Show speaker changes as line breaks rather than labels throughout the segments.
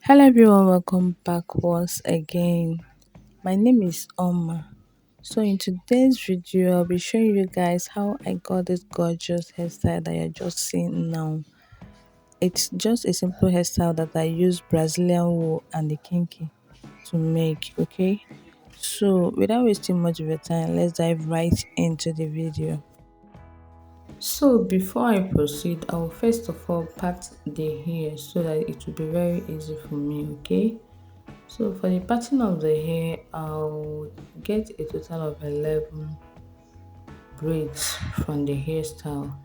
Hello everyone, welcome back once again. My name is Oma. So in today's video, I'll be showing you guys how I got this gorgeous hairstyle that you're just seeing now. It's just a simple hairstyle that I use Brazilian wool and the kinky to make, okay? So without wasting much of your time, let's dive right into the video. So before I proceed, I will first of all part the hair so that it will be very easy for me, okay? So for the parting of the hair, I'll get a total of 11 braids from the hairstyle.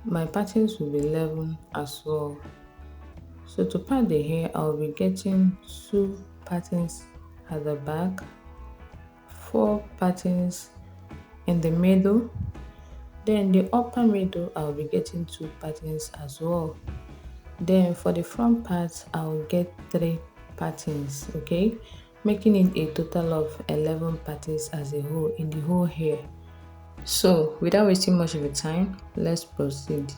My partings will be 11 as well. So to part the hair, I'll be getting 2 partings at the back, 4 partings in the middle, then the upper middle I'll be getting 2 partings as well. Then for the front part, I'll get 3 patterns, okay, making it a total of 11 patterns as a whole in the whole hair. So without wasting much of your time, let's proceed.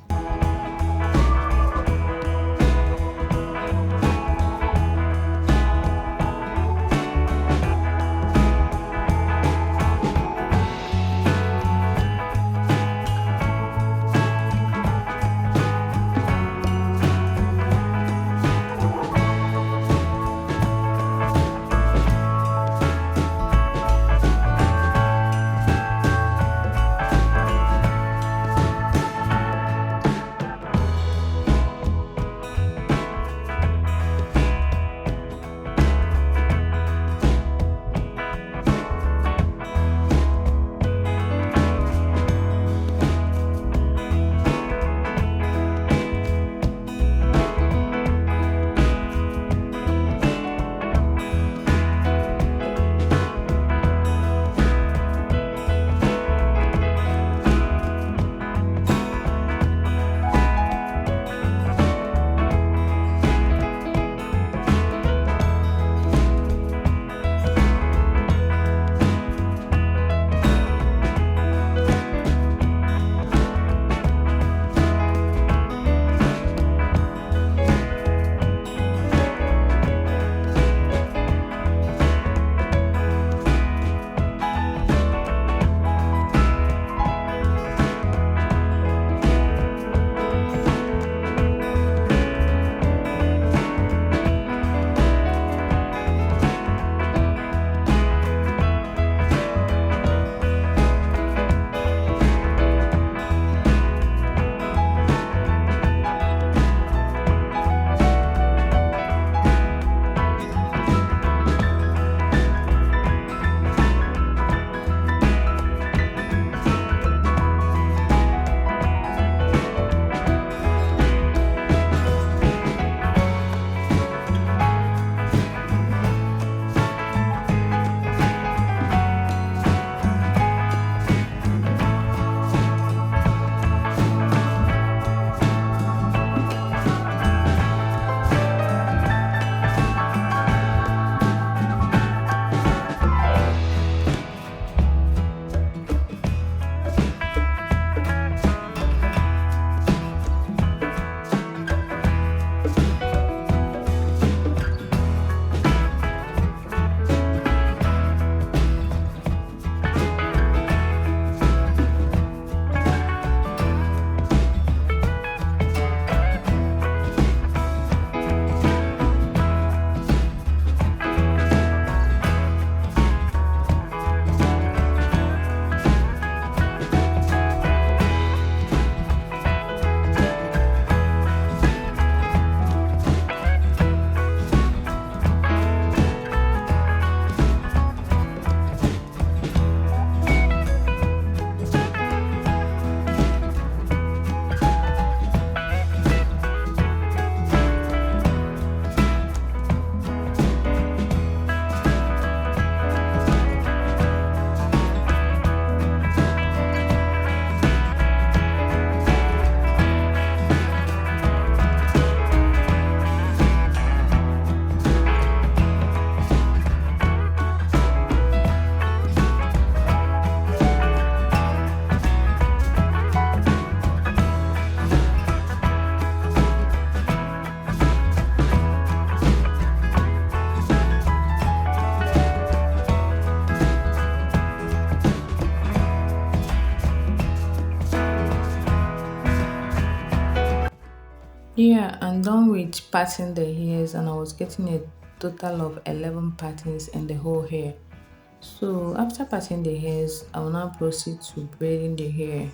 Yeah, I'm done with parting the hairs and I was getting a total of 11 patterns in the whole hair. So after parting the hairs, I will now proceed to braiding the hair.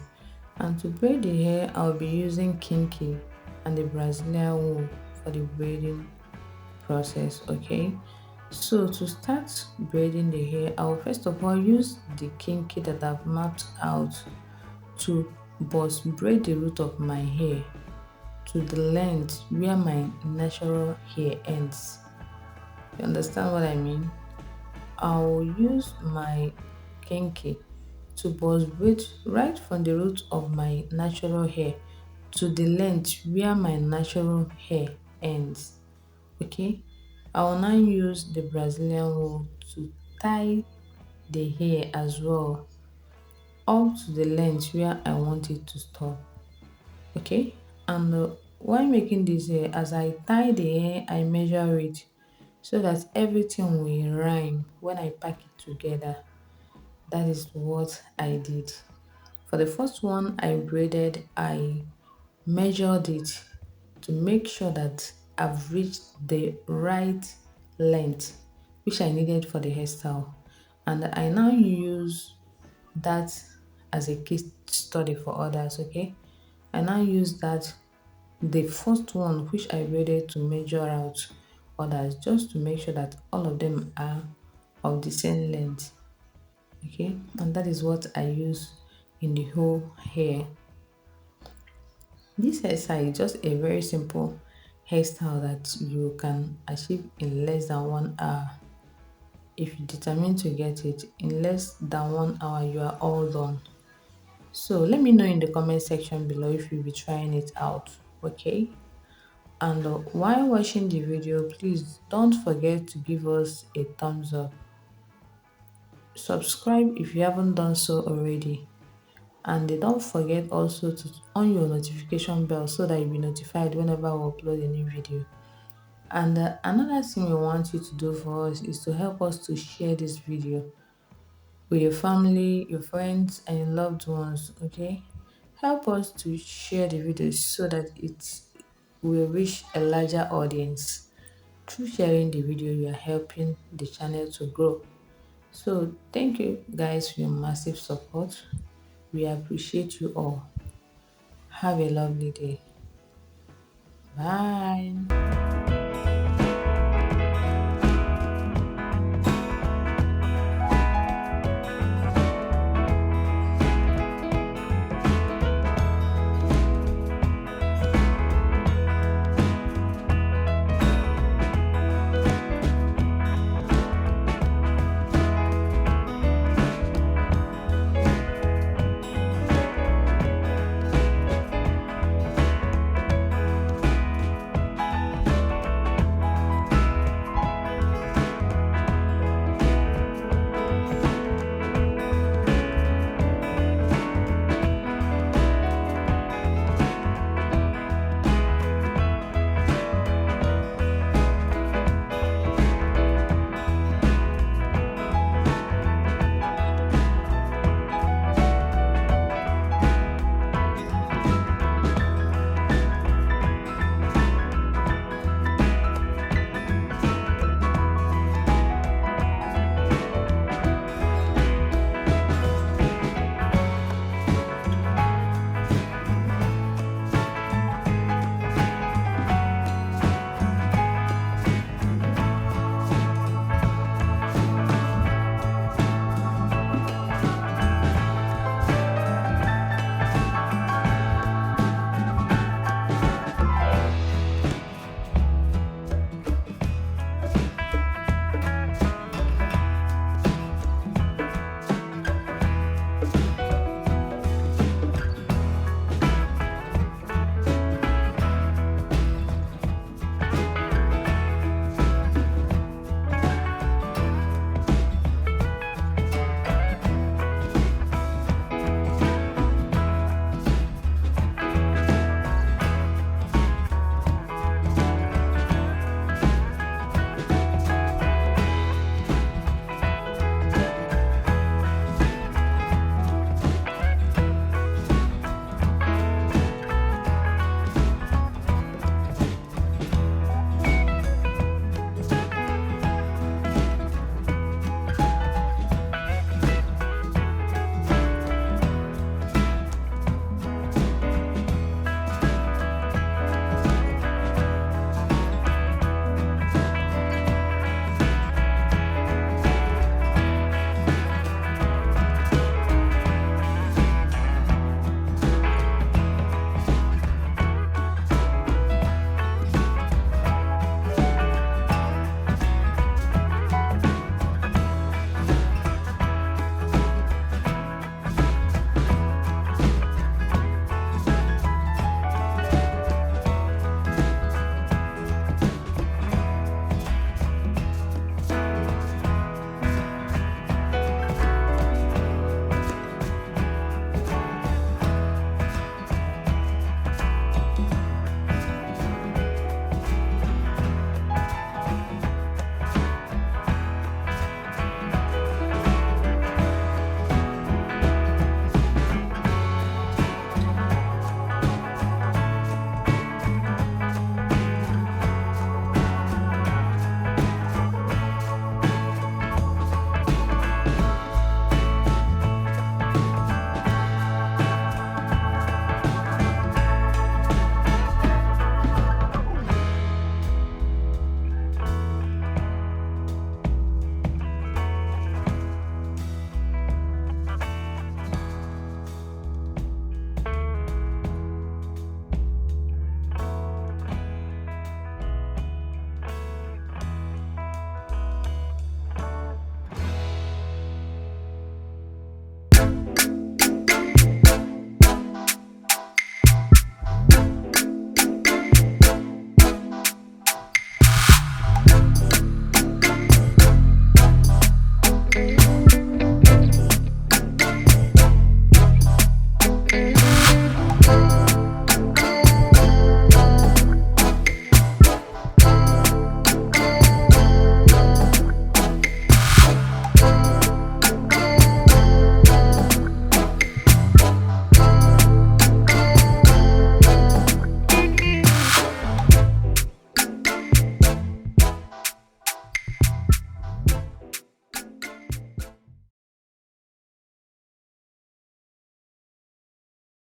And to braid the hair, I'll be using kinky and the Brazilian wool for the braiding process, okay? So to start braiding the hair, I'll first of all use the kinky that I've mapped out to bust braid the root of my hair to the length where my natural hair ends. You understand what I mean? I'll use my kinky to bust braid right from the root of my natural hair to the length where my natural hair ends. Okay, I will now use the Brazilian wool to tie the hair as well up to the length where I want it to stop. Okay, and while making this hair, as I tie the hair, I measure it so that everything will rhyme when I pack it together. That is what I did. For the first one I braided, I measured it to make sure that I've reached the right length which I needed for the hairstyle. And I now use that as a case study for others, okay? I now use that the first one which I braided to measure out others just to make sure that all of them are of the same length, okay? And that is what I use in the whole hair. This hairstyle is just a very simple hairstyle that you can achieve in less than 1 hour. If you determine to get it in less than 1 hour, you are all done. So let me know in the comment section below if you'll be trying it out, okay? And while watching the video, please don't forget to give us a thumbs up. Subscribe if you haven't done so already. And don't forget also to on your notification bell so that you'll be notified whenever we upload a new video. And another thing we want you to do for us is to help us to share this video with your family, your friends, and your loved ones, okay? Help us to share the video so that it will reach a larger audience. Through sharing the video, you are helping the channel to grow. So thank you guys for your massive support. We appreciate you all. Have a lovely day. Bye.